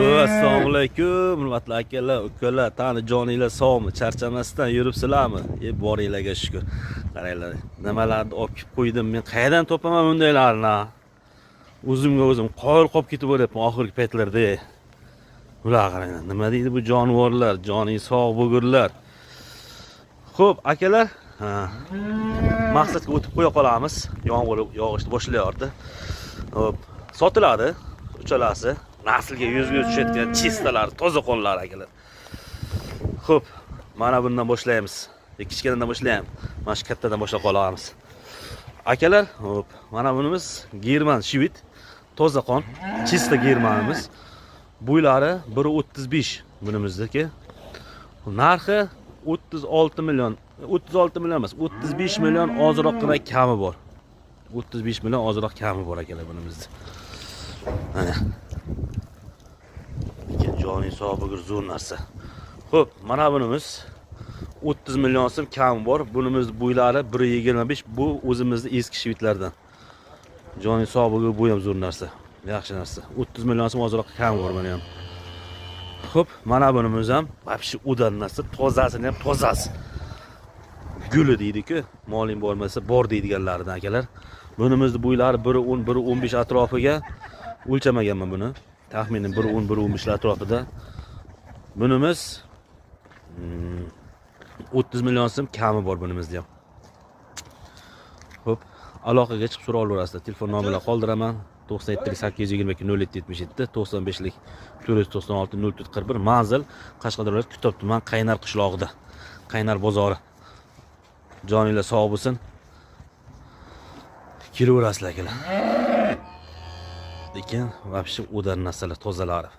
Assalomu alaykum, hurmatli akalar, ukalar, tani joninglar sog'mi? Charchamasdan yuribsizlarmi? Boringlarga shukr. Qaranglar, nimalarni olib kelib qo'ydim. Men qayerdan topaman bundaylarni? O'zimga o'zim qoyil qolib ketib bo'lyapman oxirgi paytlarda. Ular qaranglar, nima deydi bu jonivorlar, joning sog' bo'lgurlar. Xo'p, akalar, maqsadga o'tib qo'ya qolamiz. Yomg'ir yog'ishni boshlayapti. Xo'p, sotiladi uchalasi. Naslga yuz tushayotgan chistalar, toza qonlar akalar. Xo'p, mana bundan boshlaymiz. Kichkinadan boshlaymiz. Mana shu kattadan boshlab qolamiz. Akalar, xo'p, mana bunimiz German shvit, toza qon, chista germanimiz. Bo'ylari 1.35 bunimizniki. Narxi 36 million. 36 million emas, 35 million ozroqgina kami bor. 35 million ozroq kami bor akalar bunimizda. Mana joning sog' bo'lgur zo'r narsa. Xo'p, mana bunimiz 30 million so'm kami bor. Bunimiz bo'ylari 1.25. Bu o'zimizning eski shvitlardan. Joning sog' bo'lgur, bu ham zo'r narsa. Yaxshi narsa. 30 million so'm ozroq kami bor mana ham. Xo'p, mana bunimiz ham vobshe udan narsa, tozasini ham tozasi. Guli deydi-ku, moling bo'lmasa bor deydiganlardan akalar. Bunimizning bo'ylari 1.10, 1.15 atrofiga o'lchamaganman buni. Taxminan 1.10, 1.15 atrofida. Bunimiz 30 million so'm kami bor bunimizda ham. Xo'p, aloqaga chiqib so'rab olasizlar. Telefon nomerlarini qoldiraman. 97 822 0777 95lik 496 0441 manzil Qashqadaryo viloyati Kitob tuman Qaynar qishlog'ida. Qaynar bozori. Joninglar sog' bo'lsin. Kelaverasizlar akalar. Lekin vobshe o'dan narsalar tozalari.